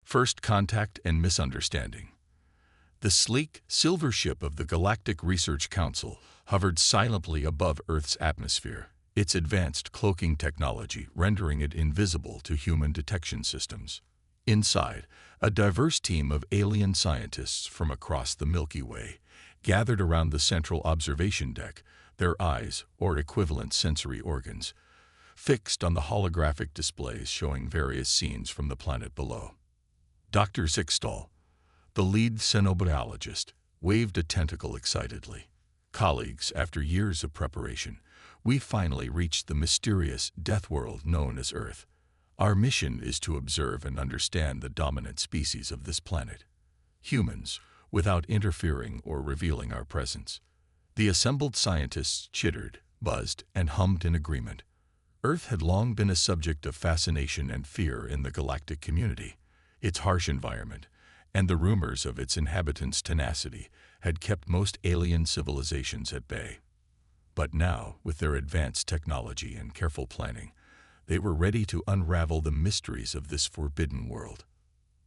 First Contact and Misunderstanding. The sleek, silver ship of the Galactic Research Council hovered silently above Earth's atmosphere, its advanced cloaking technology rendering it invisible to human detection systems. Inside, a diverse team of alien scientists from across the Milky Way gathered around the central observation deck, their eyes, or equivalent sensory organs, fixed on the holographic displays showing various scenes from the planet below. Dr. Zixtal, the lead xenobiologist, waved a tentacle excitedly. Colleagues, after years of preparation, we finally reached the mysterious death world known as Earth. Our mission is to observe and understand the dominant species of this planet, humans, without interfering or revealing our presence. The assembled scientists chittered, buzzed, and hummed in agreement. Earth had long been a subject of fascination and fear in the galactic community. Its harsh environment, and the rumors of its inhabitants' tenacity, had kept most alien civilizations at bay. But now, with their advanced technology and careful planning, they were ready to unravel the mysteries of this forbidden world.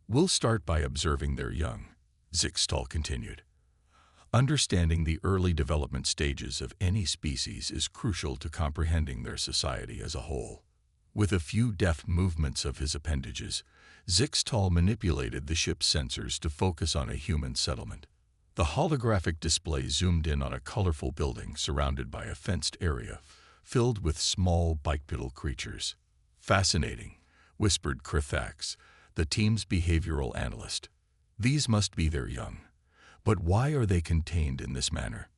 "We'll start by observing their young," Zixtal continued. "Understanding the early development stages of any species is crucial to comprehending their society as a whole." With a few deft movements of his appendages, Zixtal manipulated the ship's sensors to focus on a human settlement. The holographic display zoomed in on a colorful building surrounded by a fenced area filled with small bipedal creatures. "Fascinating," whispered Crithax, the team's behavioral analyst. "These must be their young. But why are they contained in this manner?"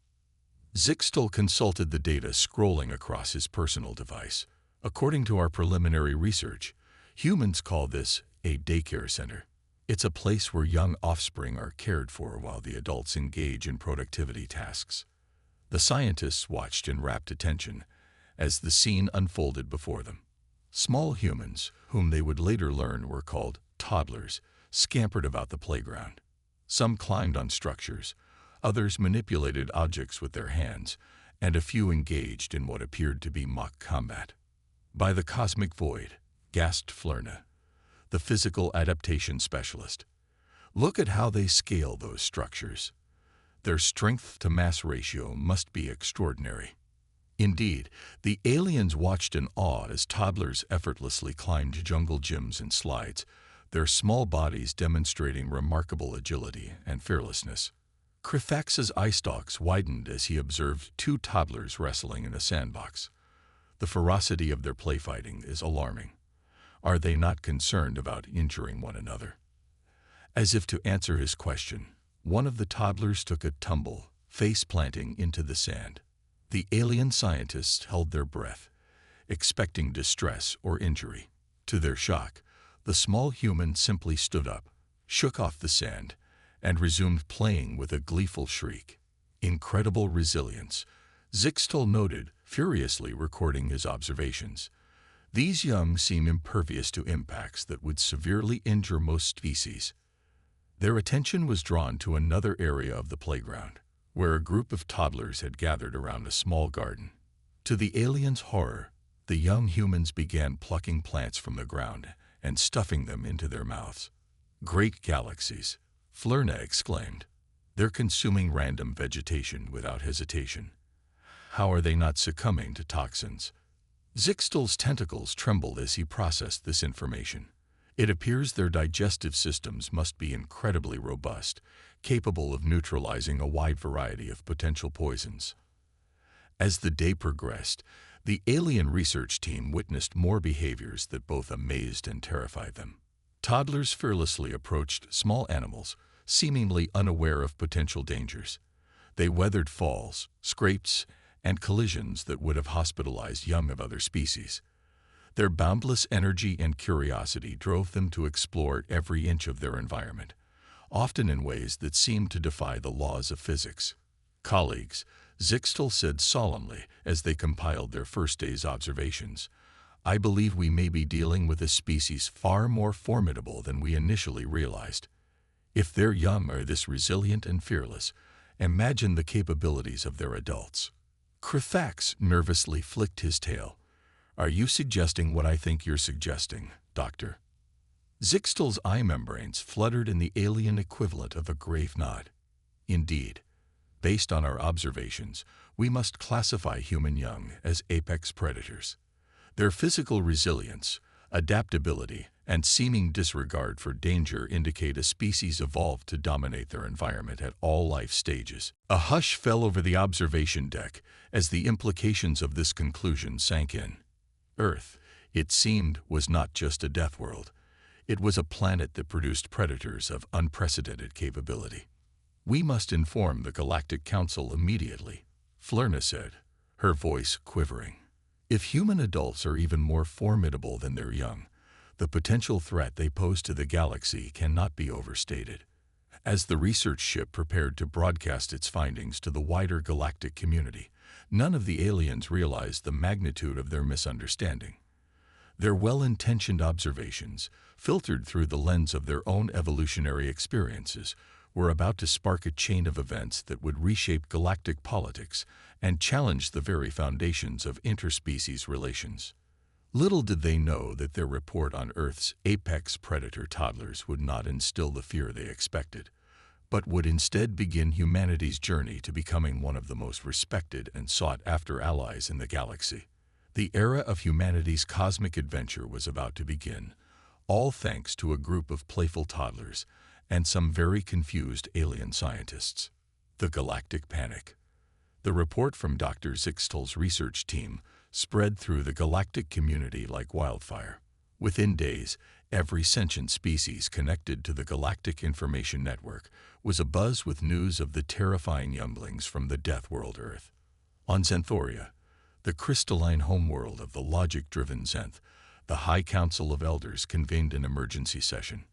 Zixtal consulted the data scrolling across his personal device. "According to our preliminary research, humans call this a daycare center. It's a place where young offspring are cared for while the adults engage in productivity tasks." The scientists watched in rapt attention as the scene unfolded before them. Small humans, whom they would later learn were called toddlers, scampered about the playground. Some climbed on structures, others manipulated objects with their hands, and a few engaged in what appeared to be mock combat. "By the cosmic void," gasped Flurna, the physical adaptation specialist. "Look at how they scale those structures. Their strength-to-mass ratio must be extraordinary." Indeed, the aliens watched in awe as toddlers effortlessly climbed jungle gyms and slides, their small bodies demonstrating remarkable agility and fearlessness. Crithax's eye stalks widened as he observed two toddlers wrestling in a sandbox. The ferocity of their playfighting is alarming. Are they not concerned about injuring one another? As if to answer his question, one of the toddlers took a tumble, face-planting into the sand. The alien scientists held their breath, expecting distress or injury. To their shock, the small human simply stood up, shook off the sand, and resumed playing with a gleeful shriek. "Incredible resilience," Zixtal noted, furiously recording his observations. "These young seem impervious to impacts that would severely injure most species." Their attention was drawn to another area of the playground, where a group of toddlers had gathered around a small garden. To the aliens' horror, the young humans began plucking plants from the ground and stuffing them into their mouths. "Great galaxies," Flurna exclaimed. "They're consuming random vegetation without hesitation. How are they not succumbing to toxins?" Zixtal's tentacles trembled as he processed this information. It appears their digestive systems must be incredibly robust, capable of neutralizing a wide variety of potential poisons. As the day progressed, the alien research team witnessed more behaviors that both amazed and terrified them. Toddlers fearlessly approached small animals, seemingly unaware of potential dangers. They weathered falls, scrapes, and collisions that would have hospitalized young of other species. Their boundless energy and curiosity drove them to explore every inch of their environment, often in ways that seemed to defy the laws of physics. "Colleagues," Zixtal said solemnly as they compiled their first day's observations, "I believe we may be dealing with a species far more formidable than we initially realized. If their young are this resilient and fearless, imagine the capabilities of their adults." Crithax nervously flicked his tail. "Are you suggesting what I think you're suggesting, Doctor?" Zixtal's eye membranes fluttered in the alien equivalent of a grave nod. Indeed, based on our observations, we must classify human young as apex predators. Their physical resilience, adaptability, and seeming disregard for danger indicate a species evolved to dominate their environment at all life stages. A hush fell over the observation deck as the implications of this conclusion sank in. Earth, it seemed, was not just a death world. It was a planet that produced predators of unprecedented capability. "We must inform the Galactic Council immediately," Flurna said, her voice quivering. "If human adults are even more formidable than their young, the potential threat they pose to the galaxy cannot be overstated." As the research ship prepared to broadcast its findings to the wider galactic community, none of the aliens realized the magnitude of their misunderstanding. Their well-intentioned observations, filtered through the lens of their own evolutionary experiences, were about to spark a chain of events that would reshape galactic politics and challenge the very foundations of interspecies relations. Little did they know that their report on Earth's apex predator toddlers would not instill the fear they expected, but would instead begin humanity's journey to becoming one of the most respected and sought-after allies in the galaxy. The era of humanity's cosmic adventure was about to begin, all thanks to a group of playful toddlers and some very confused alien scientists. The Galactic Panic. The report from Dr. Zixtal's research team spread through the galactic community like wildfire. Within days, every sentient species connected to the Galactic Information Network was abuzz with news of the terrifying younglings from the Deathworld Earth. On Xanthoria, the crystalline homeworld of the logic-driven Xanth, the High Council of Elders convened an emergency session.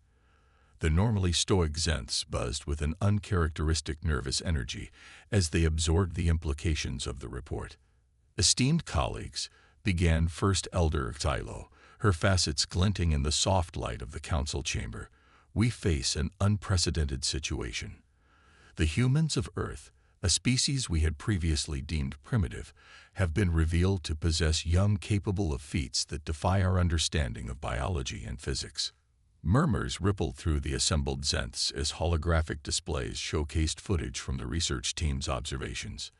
The normally stoic Xanths buzzed with an uncharacteristic nervous energy as they absorbed the implications of the report. "Esteemed colleagues," began First Elder Xylo, her facets glinting in the soft light of the council chamber, "we face an unprecedented situation. The humans of Earth, a species we had previously deemed primitive, have been revealed to possess young capable of feats that defy our understanding of biology and physics." Murmurs rippled through the assembled Xanths as holographic displays showcased footage from the research team's observations.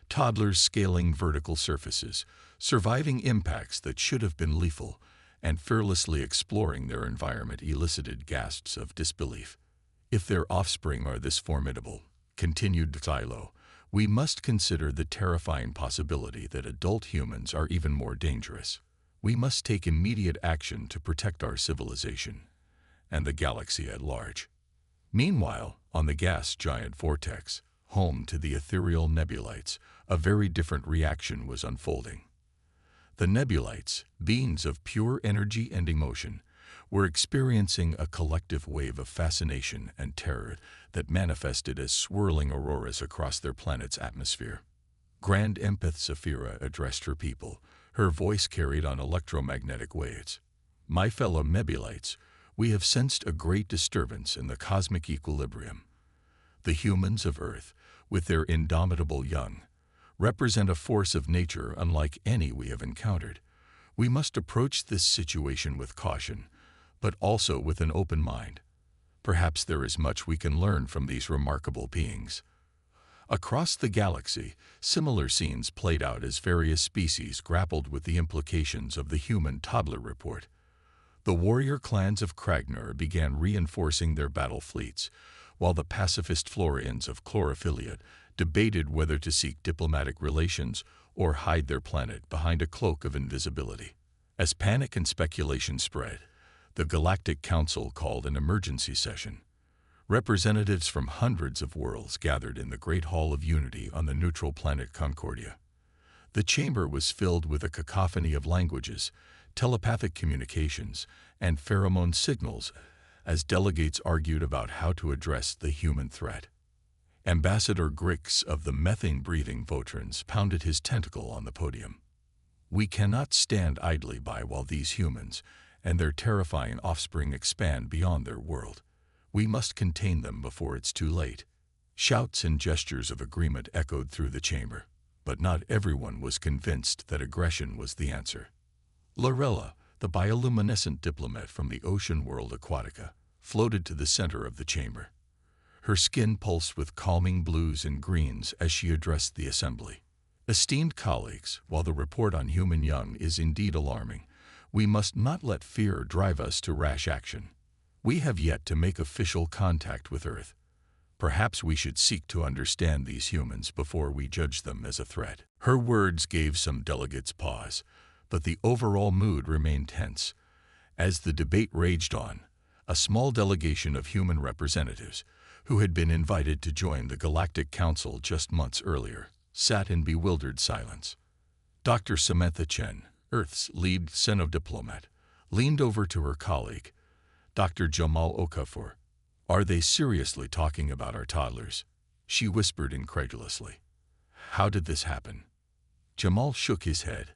Toddlers scaling vertical surfaces, surviving impacts that should have been lethal, and fearlessly exploring their environment elicited gasps of disbelief. "If their offspring are this formidable," continued Xylo, "we must consider the terrifying possibility that adult humans are even more dangerous. We must take immediate action to protect our civilization and the galaxy at large." Meanwhile, on the gas giant vortex, home to the ethereal nebulites, a very different reaction was unfolding. The nebulites, beings of pure energy and emotion, were experiencing a collective wave of fascination and terror that manifested as swirling auroras across their planet's atmosphere. Grand Empath Saphira addressed her people, her voice carried on electromagnetic waves. "My fellow nebulites, we have sensed a great disturbance in the cosmic equilibrium. The humans of Earth, with their indomitable young, represent a force of nature unlike any we have encountered. We must approach this situation with caution, but also with an open mind. Perhaps there is much we can learn from these remarkable beings." Across the galaxy, similar scenes played out as various species grappled with the implications of the human toddler report. The warrior clans of Kragnor began reinforcing their battle fleets, while the pacifist Florians of Chlorophylia debated whether to seek diplomatic relations or hide their planet behind a cloak of invisibility. As panic and speculation spread, the Galactic Council called an emergency session. Representatives from hundreds of worlds gathered in the Great Hall of Unity on the neutral planet Concordia. The chamber was filled with a cacophony of languages, telepathic communications, and pheromone signals as delegates argued about how to address the human threat. Ambassador Grix of the methane-breathing Votrans pounded his tentacle on the podium. "We cannot stand idly by while these humans and their terrifying offspring expand beyond their world. We must contain them before it's too late." Shouts and gestures of agreement echoed through the chamber, but not everyone was convinced that aggression was the answer. Lorella, the bioluminescent diplomat from the ocean world Aquatica, floated to the center of the chamber. Her skin pulsed with calming blues and greens as she addressed the assembly. Esteemed colleagues, while the report on human young is indeed alarming, we must not let fear drive us to rash action. We have yet to make official contact with Earth. Perhaps we should seek to understand these humans before we judge them as a threat. Her words gave some delegates pause, but the overall mood remained tense. As the debate raged on, a small delegation of human representatives, who had been invited to join the Galactic Council just months earlier, sat in bewildered silence. Dr. Samantha Chen, Earth's lead xenodiplomat, leaned over to her colleague, Dr. Jamal Okafor. "Are they seriously talking about our toddlers?" she whispered incredulously. "How did this happen?" Jamal shook his head,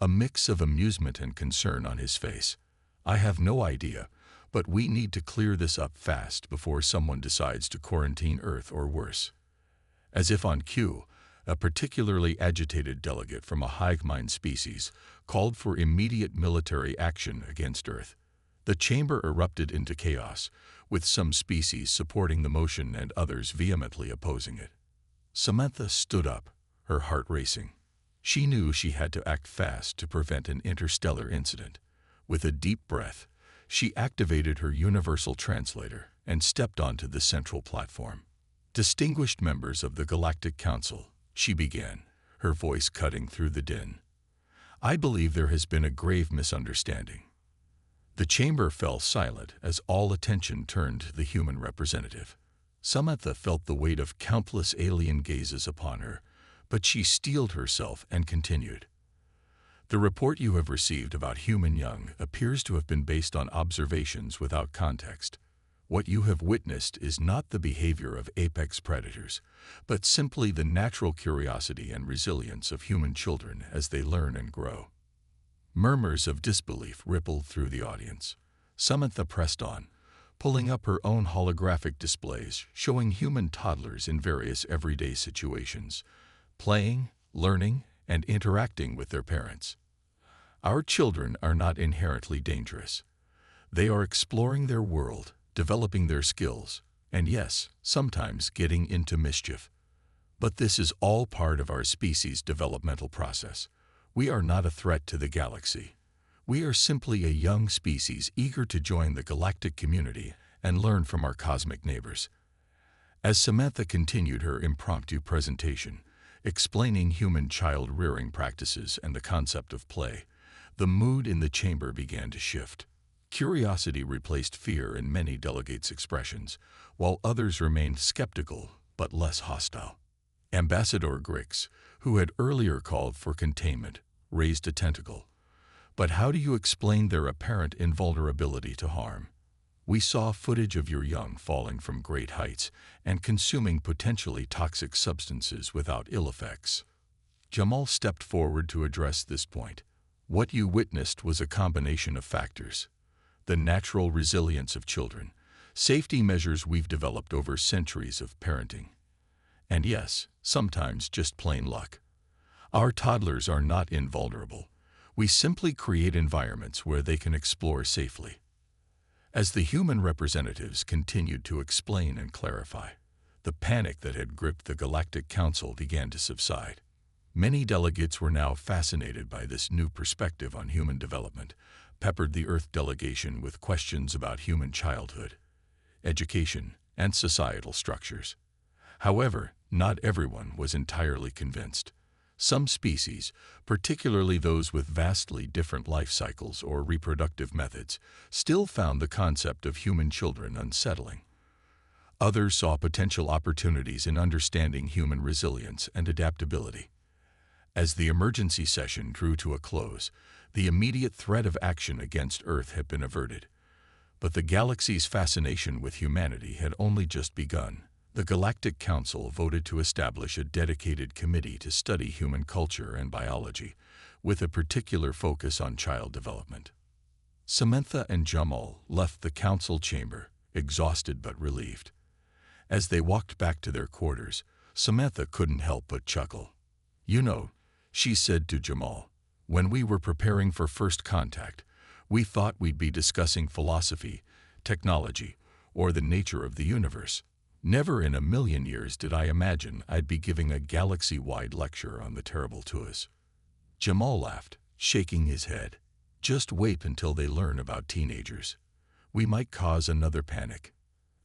a mix of amusement and concern on his face. "I have no idea, but we need to clear this up fast before someone decides to quarantine Earth or worse." As if on cue, a particularly agitated delegate from a hive mind species called for immediate military action against Earth. The chamber erupted into chaos, with some species supporting the motion and others vehemently opposing it. Samantha stood up, her heart racing. She knew she had to act fast to prevent an interstellar incident. With a deep breath, she activated her universal translator and stepped onto the central platform. "Distinguished members of the Galactic Council," she began, her voice cutting through the din. "I believe there has been a grave misunderstanding." The chamber fell silent as all attention turned to the human representative. Samantha felt the weight of countless alien gazes upon her, but she steeled herself and continued. "The report you have received about human young appears to have been based on observations without context. What you have witnessed is not the behavior of apex predators, but simply the natural curiosity and resilience of human children as they learn and grow." Murmurs of disbelief rippled through the audience. Samantha pressed on, pulling up her own holographic displays showing human toddlers in various everyday situations, playing, learning, and interacting with their parents. "Our children are not inherently dangerous. They are exploring their world, developing their skills, and yes, sometimes getting into mischief. But this is all part of our species' developmental process. We are not a threat to the galaxy. We are simply a young species eager to join the galactic community and learn from our cosmic neighbors." As Samantha continued her impromptu presentation, explaining human child rearing practices and the concept of play, the mood in the chamber began to shift. Curiosity replaced fear in many delegates' expressions, while others remained skeptical but less hostile. Ambassador Grix, who had earlier called for containment, raised a tentacle. "But how do you explain their apparent invulnerability to harm? We saw footage of your young falling from great heights and consuming potentially toxic substances without ill effects." Jamal stepped forward to address this point. "What you witnessed was a combination of factors: the natural resilience of children, safety measures we've developed over centuries of parenting, and yes, sometimes just plain luck. Our toddlers are not invulnerable. We simply create environments where they can explore safely." As the human representatives continued to explain and clarify, the panic that had gripped the Galactic Council began to subside. Many delegates were now fascinated by this new perspective on human development, peppered the Earth delegation with questions about human childhood, education, and societal structures. However, not everyone was entirely convinced. Some species, particularly those with vastly different life cycles or reproductive methods, still found the concept of human children unsettling. Others saw potential opportunities in understanding human resilience and adaptability. As the emergency session drew to a close, the immediate threat of action against Earth had been averted. But the galaxy's fascination with humanity had only just begun. The Galactic Council voted to establish a dedicated committee to study human culture and biology, with a particular focus on child development. Samantha and Jamal left the council chamber, exhausted but relieved. As they walked back to their quarters, Samantha couldn't help but chuckle. "You know," she said to Jamal, "when we were preparing for first contact, We thought we'd be discussing philosophy, technology, or the nature of the universe. Never in a million years did I imagine I'd be giving a galaxy-wide lecture on the terrible Tuas. Jamal laughed, shaking his head. Just wait until they learn about teenagers. We might cause another panic.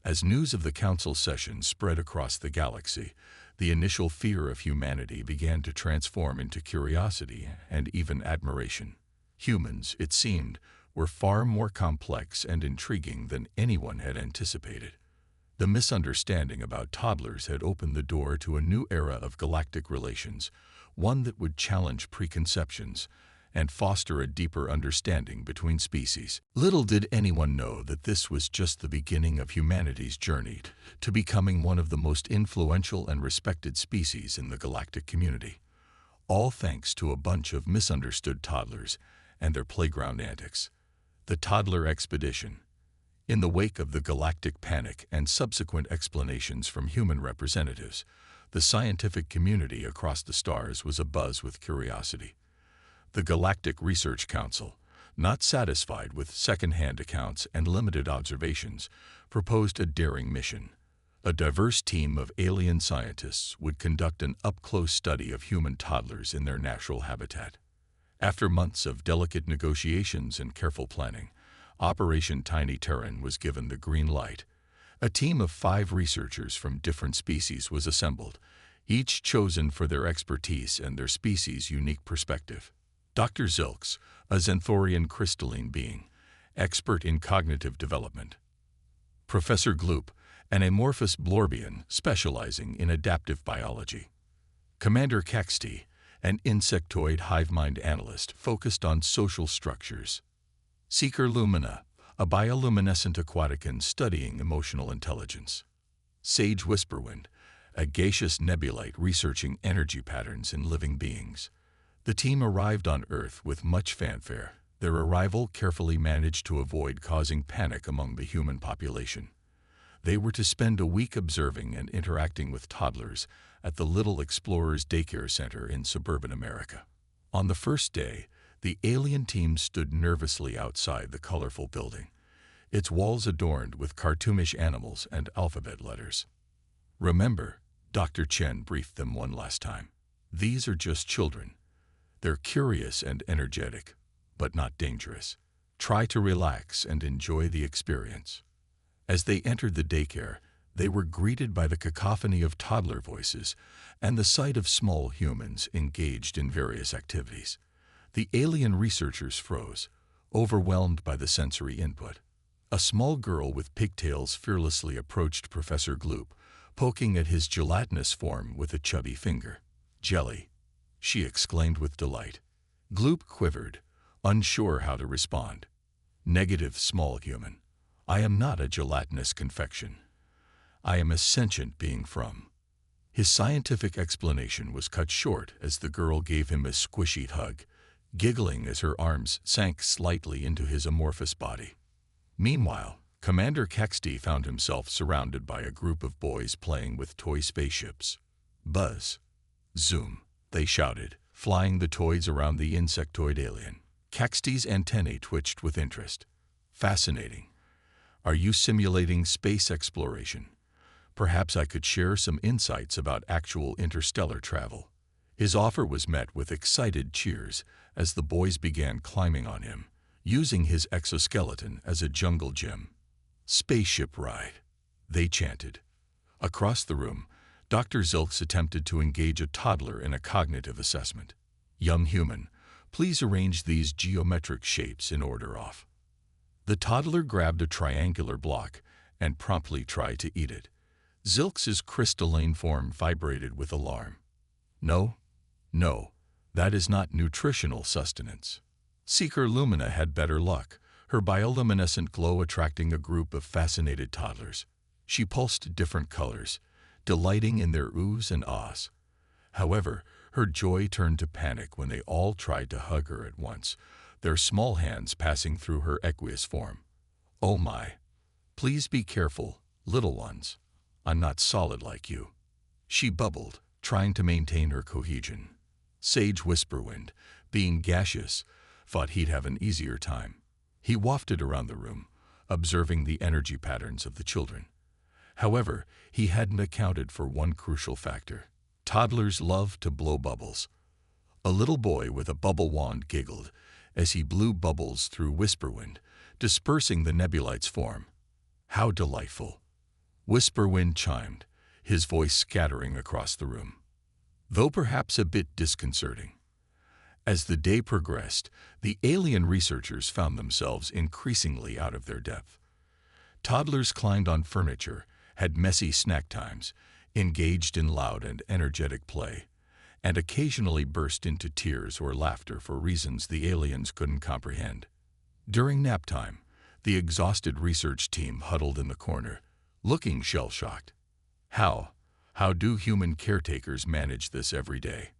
As news of the council session spread across the galaxy, the initial fear of humanity began to transform into curiosity and even admiration. Humans, it seemed, were far more complex and intriguing than anyone had anticipated. The misunderstanding about toddlers had opened the door to a new era of galactic relations, one that would challenge preconceptions and foster a deeper understanding between species. Little did anyone know that this was just the beginning of humanity's journey to becoming one of the most influential and respected species in the galactic community, all thanks to a bunch of misunderstood toddlers and their playground antics. The Toddler Expedition. In the wake of the galactic panic and subsequent explanations from human representatives, the scientific community across the stars was abuzz with curiosity. The Galactic Research Council, not satisfied with second-hand accounts and limited observations, proposed a daring mission. A diverse team of alien scientists would conduct an up-close study of human toddlers in their natural habitat. After months of delicate negotiations and careful planning, Operation Tiny Terran was given the green light. A team of 5 researchers from different species was assembled, each chosen for their expertise and their species' unique perspective. Dr. Zilks, a Xanthorian crystalline being, expert in cognitive development. Professor Gloop, an amorphous Blorbian specializing in adaptive biology. Commander Caxty, an insectoid hive mind analyst focused on social structures. Seeker Lumina, a bioluminescent aquatican studying emotional intelligence. Sage Whisperwind, a gaseous nebulite researching energy patterns in living beings. The team arrived on Earth with much fanfare. Their arrival carefully managed to avoid causing panic among the human population. They were to spend a week observing and interacting with toddlers at the Little Explorers Daycare Center in suburban America. On the first day, the alien team stood nervously outside the colorful building, its walls adorned with cartoonish animals and alphabet letters. "Remember," Dr. Chen briefed them one last time, "these are just children. They're curious and energetic, but not dangerous. Try to relax and enjoy the experience." As they entered the daycare, they were greeted by the cacophony of toddler voices and the sight of small humans engaged in various activities. The alien researchers froze, overwhelmed by the sensory input. A small girl with pigtails fearlessly approached Professor Gloop, poking at his gelatinous form with a chubby finger. "Jelly," she exclaimed with delight. Gloop quivered, unsure how to respond. "Negative, small human. I am not a gelatinous confection. I am a sentient being from." His scientific explanation was cut short as the girl gave him a squishy hug, giggling as her arms sank slightly into his amorphous body. Meanwhile, Commander Caxty found himself surrounded by a group of boys playing with toy spaceships. "Buzz! Zoom!" they shouted, flying the toys around the insectoid alien. Caxty's antennae twitched with interest. "Fascinating. Are you simulating space exploration? Perhaps I could share some insights about actual interstellar travel." His offer was met with excited cheers as the boys began climbing on him, using his exoskeleton as a jungle gym. "Spaceship ride," they chanted. Across the room, Dr. Zilks attempted to engage a toddler in a cognitive assessment. "Young human, please arrange these geometric shapes in order off." The toddler grabbed a triangular block and promptly tried to eat it. Zilks's crystalline form vibrated with alarm. No, that is not nutritional sustenance." Seeker Lumina had better luck, her bioluminescent glow attracting a group of fascinated toddlers. She pulsed different colors, delighting in their oohs and ahs. However, her joy turned to panic when they all tried to hug her at once, their small hands passing through her aqueous form. "Oh my! Please be careful, little ones. I'm not solid like you," she bubbled, trying to maintain her cohesion. Sage Whisperwind, being gaseous, thought he'd have an easier time. He wafted around the room, observing the energy patterns of the children. However, he hadn't accounted for one crucial factor. Toddlers love to blow bubbles. A little boy with a bubble wand giggled as he blew bubbles through Whisperwind, dispersing the nebulite's form. How delightful! Whisperwind chimed, his voice scattering across the room, though perhaps a bit disconcerting. As the day progressed, the alien researchers found themselves increasingly out of their depth. Toddlers climbed on furniture, had messy snack times, engaged in loud and energetic play, and occasionally burst into tears or laughter for reasons the aliens couldn't comprehend. During nap time, the exhausted research team huddled in the corner, looking shell-shocked. How do human caretakers manage this every day?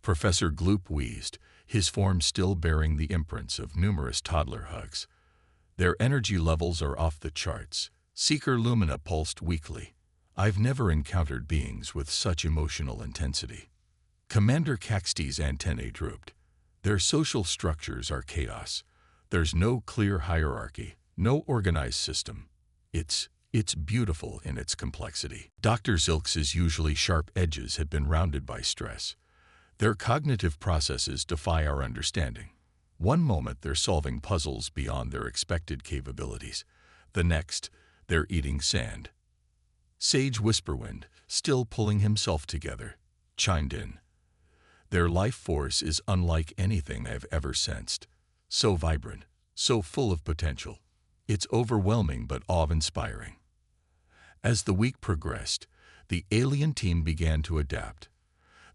Professor Gloop wheezed, his form still bearing the imprints of numerous toddler hugs. Their energy levels are off the charts. Seeker Lumina pulsed weakly. I've never encountered beings with such emotional intensity. Commander Caxty's antennae drooped. Their social structures are chaos. There's no clear hierarchy, no organized system. It's beautiful in its complexity. Dr. Zilks's usually sharp edges had been rounded by stress. Their cognitive processes defy our understanding. One moment they're solving puzzles beyond their expected capabilities. The next, they're eating sand. Sage Whisperwind, still pulling himself together, chimed in. Their life force is unlike anything I've ever sensed. So vibrant, so full of potential. It's overwhelming but awe-inspiring. As the week progressed, the alien team began to adapt.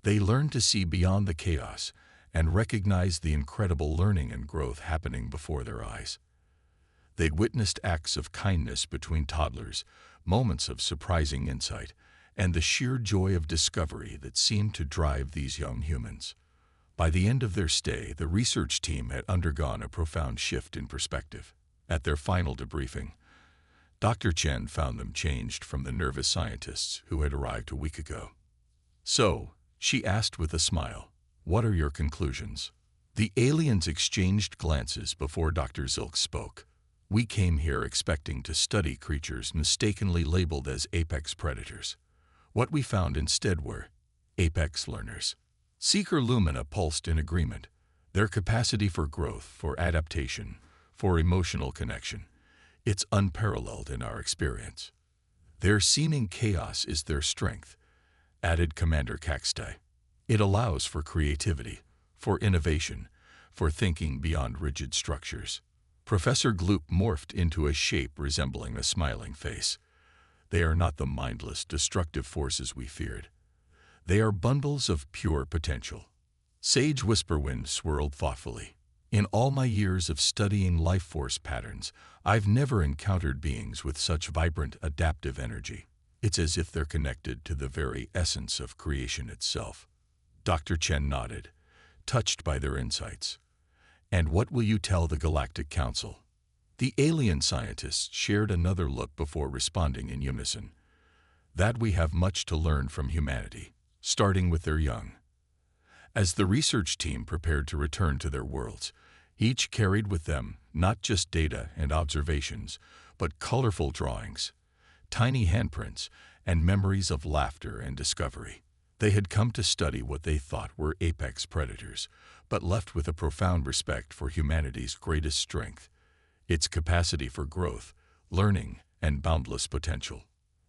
They learned to see beyond the chaos and recognize the incredible learning and growth happening before their eyes. They'd witnessed acts of kindness between toddlers, moments of surprising insight, and the sheer joy of discovery that seemed to drive these young humans. By the end of their stay, the research team had undergone a profound shift in perspective. At their final debriefing, Dr. Chen found them changed from the nervous scientists who had arrived a week ago. So, she asked with a smile, what are your conclusions? The aliens exchanged glances before Dr. Zilk spoke. We came here expecting to study creatures mistakenly labeled as apex predators. What we found instead were apex learners. Seeker Lumina pulsed in agreement. Their capacity for growth, for adaptation, for emotional connection, it's unparalleled in our experience. Their seeming chaos is their strength, added Commander Caxty. It allows for creativity, for innovation, for thinking beyond rigid structures. Professor Gloop morphed into a shape resembling a smiling face. They are not the mindless, destructive forces we feared. They are bundles of pure potential. Sage Whisperwind swirled thoughtfully. In all my years of studying life force patterns, I've never encountered beings with such vibrant, adaptive energy. It's as if they're connected to the very essence of creation itself. Dr. Chen nodded, touched by their insights. And what will you tell the Galactic Council? The alien scientists shared another look before responding in unison. That we have much to learn from humanity, starting with their young. As the research team prepared to return to their worlds, each carried with them not just data and observations, but colorful drawings, tiny handprints, and memories of laughter and discovery. They had come to study what they thought were apex predators, but left with a profound respect for humanity's greatest strength, its capacity for growth, learning, and boundless potential.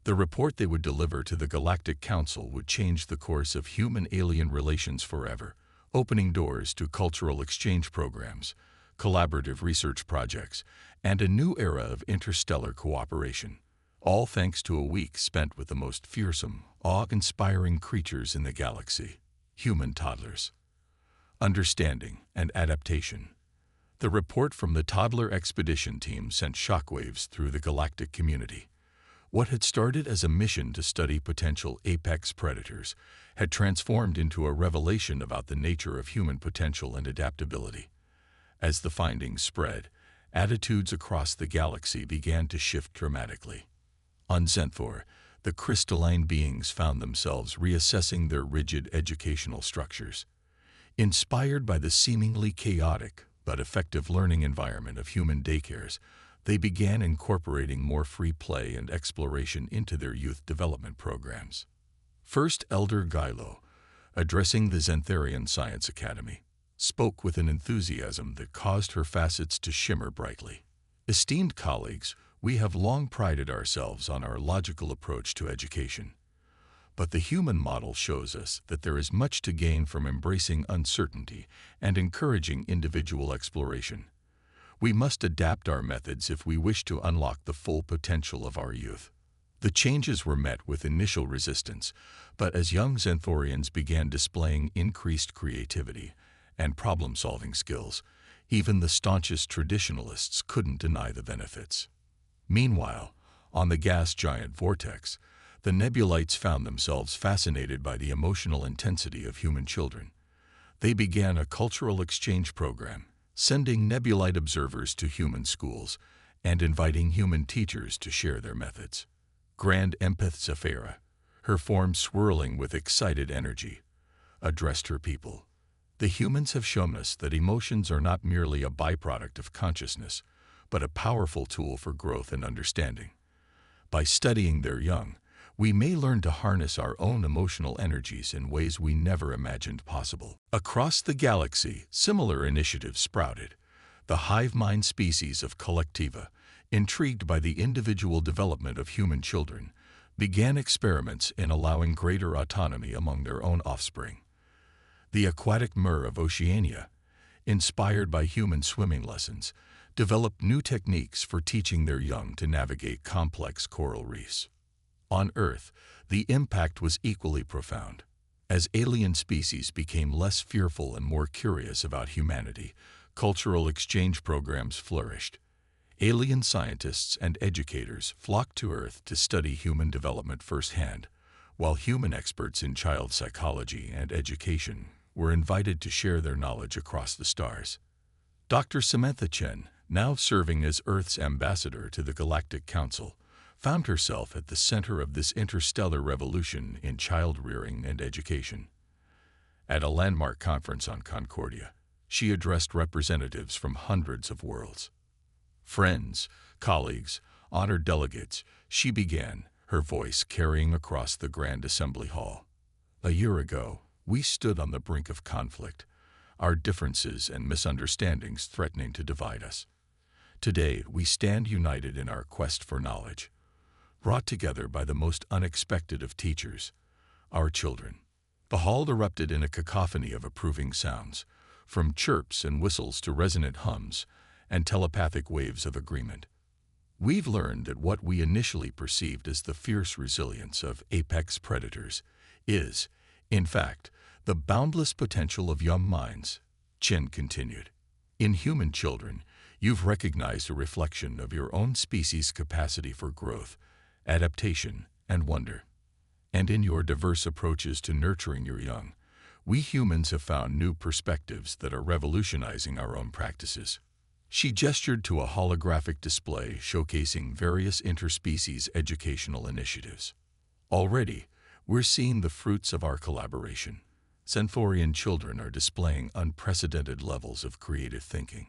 The report they would deliver to the Galactic Council would change the course of human-alien relations forever, opening doors to cultural exchange programs, collaborative research projects, and a new era of interstellar cooperation. All thanks to a week spent with the most fearsome, awe-inspiring creatures in the galaxy, human toddlers. Understanding and adaptation. The report from the Toddler Expedition Team sent shockwaves through the galactic community. What had started as a mission to study potential apex predators had transformed into a revelation about the nature of human potential and adaptability. As the findings spread, attitudes across the galaxy began to shift dramatically. On Zenthor, the crystalline beings found themselves reassessing their rigid educational structures. Inspired by the seemingly chaotic, but effective learning environment of human daycares, they began incorporating more free play and exploration into their youth development programs. First Elder Gilo, addressing the Xantharian Science Academy, spoke with an enthusiasm that caused her facets to shimmer brightly. Esteemed colleagues, we have long prided ourselves on our logical approach to education. But the human model shows us that there is much to gain from embracing uncertainty and encouraging individual exploration. We must adapt our methods if we wish to unlock the full potential of our youth. The changes were met with initial resistance, but as young Xanthorians began displaying increased creativity and problem-solving skills, even the staunchest traditionalists couldn't deny the benefits. Meanwhile, on the gas giant Vortex, the Nebulites found themselves fascinated by the emotional intensity of human children. They began a cultural exchange program, sending Nebulite observers to human schools and inviting human teachers to share their methods. Grand Empath Zephyra, her form swirling with excited energy, addressed her people. The humans have shown us that emotions are not merely a byproduct of consciousness, but a powerful tool for growth and understanding. By studying their young, we may learn to harness our own emotional energies in ways we never imagined possible. Across the galaxy, similar initiatives sprouted. The hive mind species of Collectiva, intrigued by the individual development of human children, began experiments in allowing greater autonomy among their own offspring. The aquatic myrrh of Oceania, inspired by human swimming lessons, developed new techniques for teaching their young to navigate complex coral reefs. On Earth, the impact was equally profound. As alien species became less fearful and more curious about humanity, cultural exchange programs flourished. Alien scientists and educators flocked to Earth to study human development firsthand, while human experts in child psychology and education were invited to share their knowledge across the stars. Dr. Samantha Chen, now serving as Earth's ambassador to the Galactic Council, found herself at the center of this interstellar revolution in child-rearing and education. At a landmark conference on Concordia, she addressed representatives from hundreds of worlds. Friends, colleagues, honored delegates, she began, her voice carrying across the Grand Assembly Hall. A year ago, we stood on the brink of conflict, our differences and misunderstandings threatening to divide us. Today, we stand united in our quest for knowledge, brought together by the most unexpected of teachers, our children. The hall erupted in a cacophony of approving sounds, from chirps and whistles to resonant hums and telepathic waves of agreement. We've learned that what we initially perceived as the fierce resilience of apex predators is, in fact, the boundless potential of young minds, Chen continued. In human children, you've recognized a reflection of your own species' capacity for growth, adaptation, and wonder. And in your diverse approaches to nurturing your young, we humans have found new perspectives that are revolutionizing our own practices. She gestured to a holographic display showcasing various interspecies educational initiatives. Already, we're seeing the fruits of our collaboration. Xanthorian children are displaying unprecedented levels of creative thinking.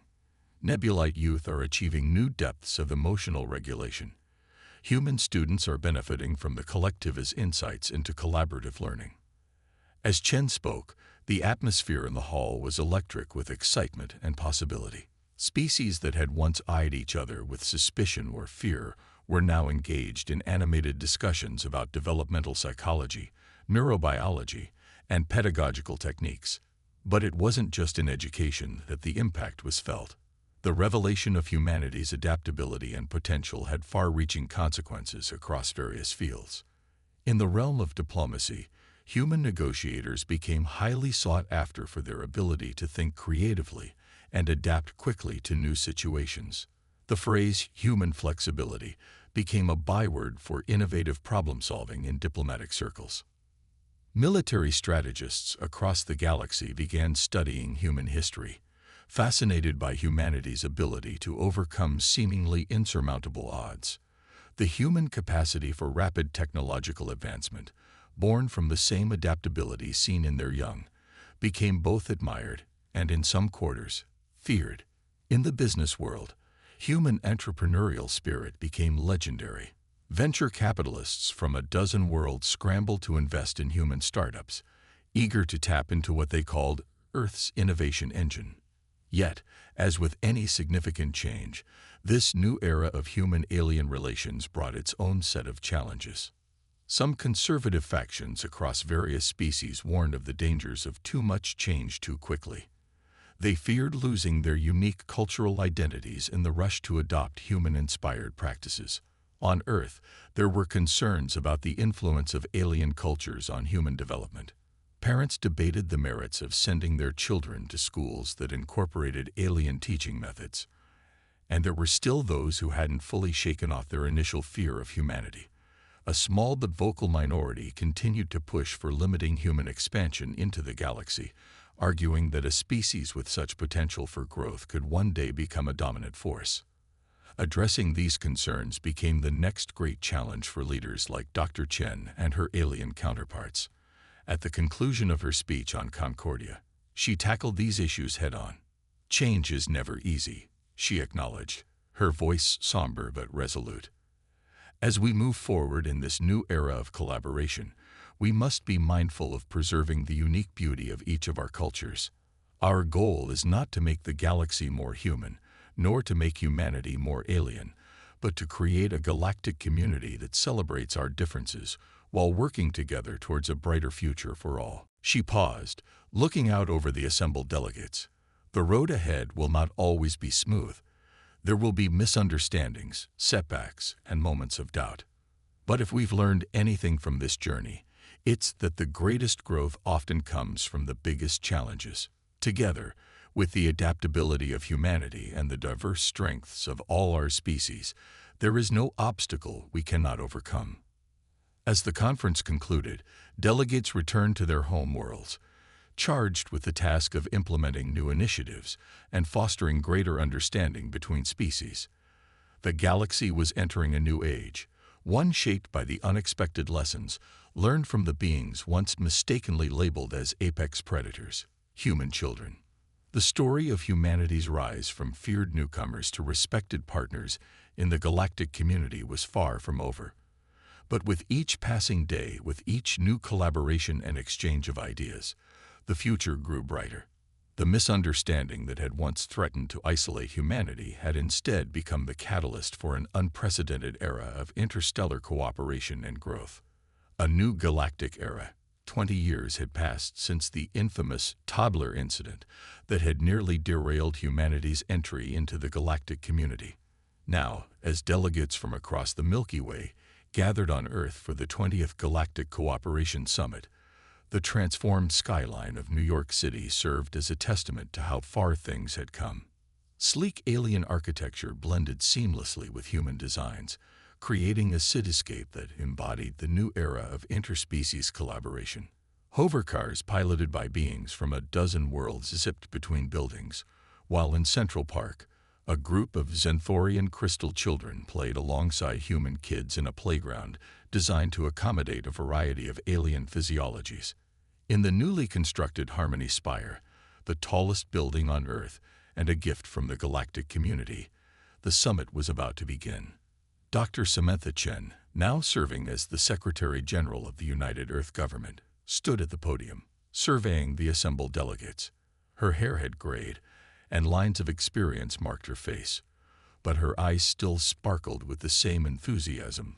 Nebulite youth are achieving new depths of emotional regulation. Human students are benefiting from the collectivists' insights into collaborative learning. As Chen spoke, the atmosphere in the hall was electric with excitement and possibility. Species that had once eyed each other with suspicion or fear were now engaged in animated discussions about developmental psychology, neurobiology, and pedagogical techniques. But it wasn't just in education that the impact was felt. The revelation of humanity's adaptability and potential had far-reaching consequences across various fields. In the realm of diplomacy, human negotiators became highly sought after for their ability to think creatively and adapt quickly to new situations. The phrase human flexibility became a byword for innovative problem-solving in diplomatic circles. Military strategists across the galaxy began studying human history, fascinated by humanity's ability to overcome seemingly insurmountable odds. The human capacity for rapid technological advancement, born from the same adaptability seen in their young, became both admired and, in some quarters, feared. In the business world, human entrepreneurial spirit became legendary. Venture capitalists from a dozen worlds scrambled to invest in human startups, eager to tap into what they called Earth's innovation engine. Yet, as with any significant change, this new era of human-alien relations brought its own set of challenges. Some conservative factions across various species warned of the dangers of too much change too quickly. They feared losing their unique cultural identities in the rush to adopt human-inspired practices. On Earth, there were concerns about the influence of alien cultures on human development. Parents debated the merits of sending their children to schools that incorporated alien teaching methods. And there were still those who hadn't fully shaken off their initial fear of humanity. A small but vocal minority continued to push for limiting human expansion into the galaxy, arguing that a species with such potential for growth could one day become a dominant force. Addressing these concerns became the next great challenge for leaders like Dr. Chen and her alien counterparts. At the conclusion of her speech on Concordia, she tackled these issues head-on. "Change is never easy," she acknowledged, her voice somber but resolute. "As we move forward in this new era of collaboration, we must be mindful of preserving the unique beauty of each of our cultures. Our goal is not to make the galaxy more human, nor to make humanity more alien, but to create a galactic community that celebrates our differences while working together towards a brighter future for all." She paused, looking out over the assembled delegates. The road ahead will not always be smooth. There will be misunderstandings, setbacks, and moments of doubt. But if we've learned anything from this journey, it's that the greatest growth often comes from the biggest challenges. Together, with the adaptability of humanity and the diverse strengths of all our species, there is no obstacle we cannot overcome. As the conference concluded, delegates returned to their home worlds, charged with the task of implementing new initiatives and fostering greater understanding between species. The galaxy was entering a new age, one shaped by the unexpected lessons learned from the beings once mistakenly labeled as apex predators, human children. The story of humanity's rise from feared newcomers to respected partners in the galactic community was far from over. But with each passing day, with each new collaboration and exchange of ideas, the future grew brighter. The misunderstanding that had once threatened to isolate humanity had instead become the catalyst for an unprecedented era of interstellar cooperation and growth. A new galactic era. 20 years had passed since the infamous Toddler incident that had nearly derailed humanity's entry into the galactic community. Now, as delegates from across the Milky Way gathered on Earth for the 20th Galactic Cooperation Summit, the transformed skyline of New York City served as a testament to how far things had come. Sleek alien architecture blended seamlessly with human designs, creating a cityscape that embodied the new era of interspecies collaboration. Hovercars piloted by beings from a dozen worlds zipped between buildings, while in Central Park, a group of Xanthorian crystal children played alongside human kids in a playground designed to accommodate a variety of alien physiologies. In the newly constructed Harmony Spire, the tallest building on Earth and a gift from the galactic community, the summit was about to begin. Dr. Samantha Chen, now serving as the Secretary General of the United Earth Government, stood at the podium, surveying the assembled delegates. Her hair had grayed, and lines of experience marked her face, but her eyes still sparkled with the same enthusiasm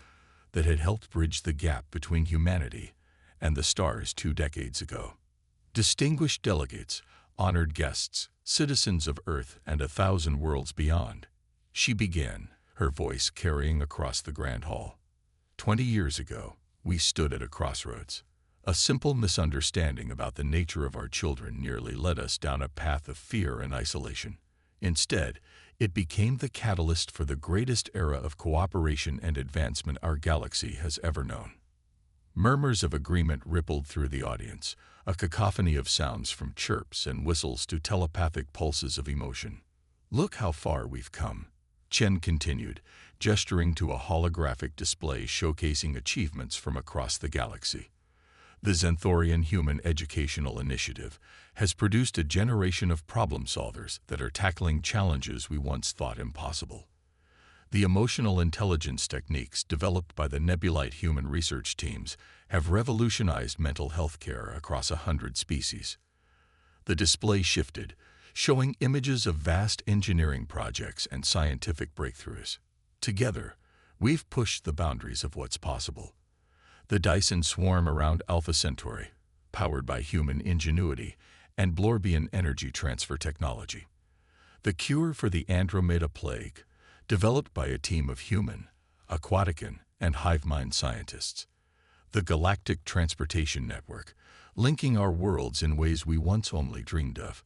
that had helped bridge the gap between humanity and the stars 2 decades ago. Distinguished delegates, honored guests, citizens of Earth and 1,000 worlds beyond, she began, her voice carrying across the grand hall. 20 years ago, we stood at a crossroads. A simple misunderstanding about the nature of our children nearly led us down a path of fear and isolation. Instead, it became the catalyst for the greatest era of cooperation and advancement our galaxy has ever known. Murmurs of agreement rippled through the audience, a cacophony of sounds from chirps and whistles to telepathic pulses of emotion. "Look how far we've come," Chen continued, gesturing to a holographic display showcasing achievements from across the galaxy. The Xanthorian Human Educational Initiative has produced a generation of problem solvers that are tackling challenges we once thought impossible. The emotional intelligence techniques developed by the Nebulite human research teams have revolutionized mental health care across 100 species. The display shifted, showing images of vast engineering projects and scientific breakthroughs. Together, we've pushed the boundaries of what's possible. The Dyson swarm around Alpha Centauri, powered by human ingenuity and Blorbian energy transfer technology. The cure for the Andromeda plague, developed by a team of human, aquatican, and hive mind scientists. The Galactic Transportation Network, linking our worlds in ways we once only dreamed of.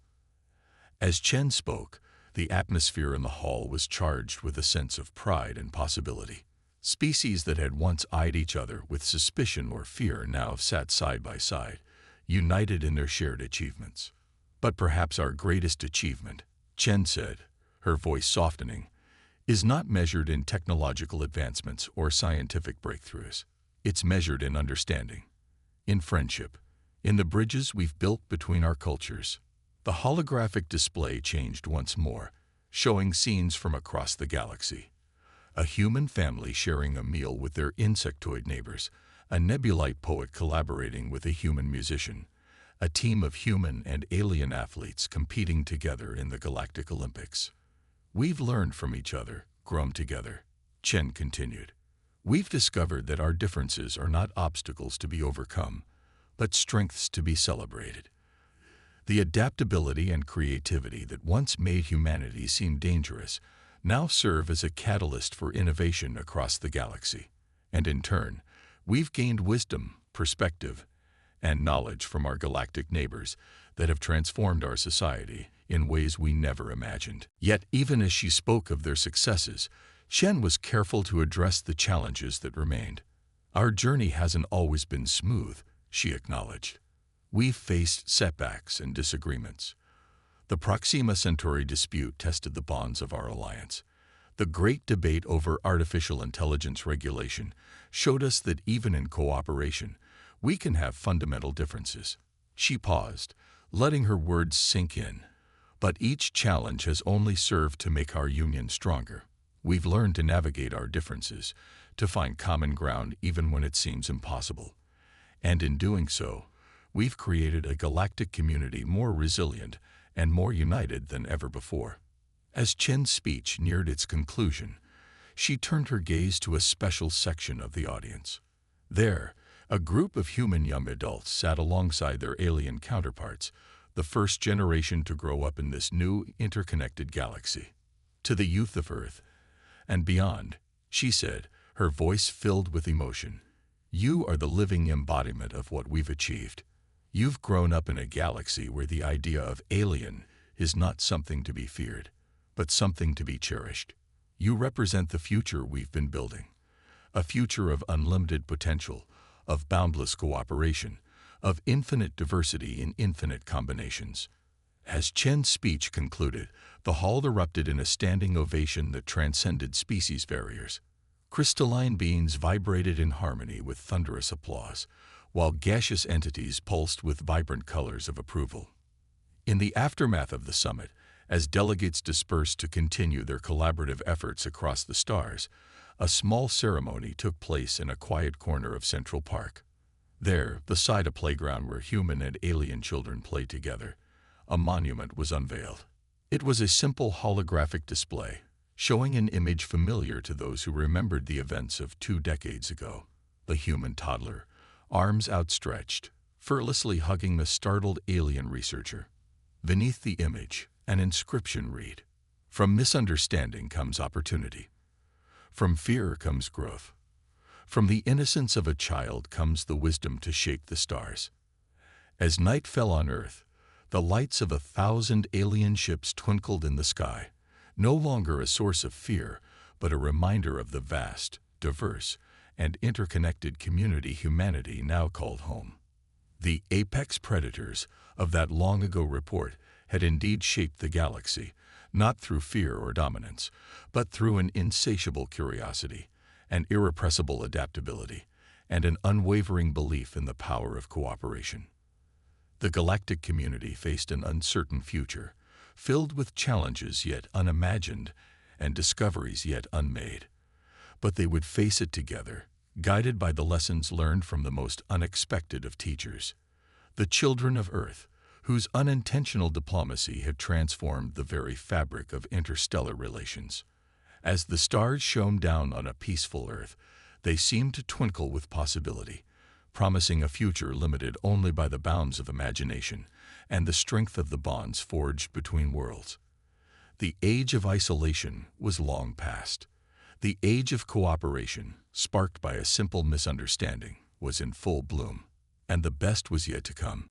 As Chen spoke, the atmosphere in the hall was charged with a sense of pride and possibility. Species that had once eyed each other with suspicion or fear now sat side by side, united in their shared achievements. But perhaps our greatest achievement, Chen said, her voice softening, is not measured in technological advancements or scientific breakthroughs. It's measured in understanding, in friendship, in the bridges we've built between our cultures. The holographic display changed once more, showing scenes from across the galaxy. A human family sharing a meal with their insectoid neighbors, a nebulite poet collaborating with a human musician, a team of human and alien athletes competing together in the Galactic Olympics. We've learned from each other, grown together, Chen continued. We've discovered that our differences are not obstacles to be overcome, but strengths to be celebrated. The adaptability and creativity that once made humanity seem dangerous now serve as a catalyst for innovation across the galaxy. And in turn, we've gained wisdom, perspective, and knowledge from our galactic neighbors that have transformed our society in ways we never imagined. Yet, even as she spoke of their successes, Chen was careful to address the challenges that remained. Our journey hasn't always been smooth, she acknowledged. We've faced setbacks and disagreements. The Proxima Centauri dispute tested the bonds of our alliance. The great debate over artificial intelligence regulation showed us that even in cooperation, we can have fundamental differences. She paused, letting her words sink in. But each challenge has only served to make our union stronger. We've learned to navigate our differences, to find common ground even when it seems impossible. And in doing so, we've created a galactic community more resilient and more united than ever before. As Chen's speech neared its conclusion, she turned her gaze to a special section of the audience. There, a group of human young adults sat alongside their alien counterparts, the first generation to grow up in this new, interconnected galaxy. To the youth of Earth and beyond, she said, her voice filled with emotion, you are the living embodiment of what we've achieved. You've grown up in a galaxy where the idea of alien is not something to be feared, but something to be cherished. You represent the future we've been building, a future of unlimited potential, of boundless cooperation, of infinite diversity in infinite combinations. As Chen's speech concluded, the hall erupted in a standing ovation that transcended species barriers. Crystalline beings vibrated in harmony with thunderous applause, while gaseous entities pulsed with vibrant colors of approval. In the aftermath of the summit, as delegates dispersed to continue their collaborative efforts across the stars, a small ceremony took place in a quiet corner of Central Park. There, beside a playground where human and alien children played together, a monument was unveiled. It was a simple holographic display, showing an image familiar to those who remembered the events of 2 decades ago. The human toddler, arms outstretched, effortlessly hugging the startled alien researcher. Beneath the image, an inscription read, "From misunderstanding comes opportunity. From fear comes growth. From the innocence of a child comes the wisdom to shake the stars." As night fell on Earth, the lights of 1,000 alien ships twinkled in the sky, no longer a source of fear, but a reminder of the vast, diverse, and interconnected community humanity now called home. The apex predators of that long-ago report had indeed shaped the galaxy, not through fear or dominance, but through an insatiable curiosity, an irrepressible adaptability, and an unwavering belief in the power of cooperation. The galactic community faced an uncertain future, filled with challenges yet unimagined and discoveries yet unmade. But they would face it together, guided by the lessons learned from the most unexpected of teachers, the children of Earth, whose unintentional diplomacy had transformed the very fabric of interstellar relations. As the stars shone down on a peaceful Earth, they seemed to twinkle with possibility, promising a future limited only by the bounds of imagination and the strength of the bonds forged between worlds. The age of isolation was long past. The age of cooperation, sparked by a simple misunderstanding, was in full bloom, and the best was yet to come.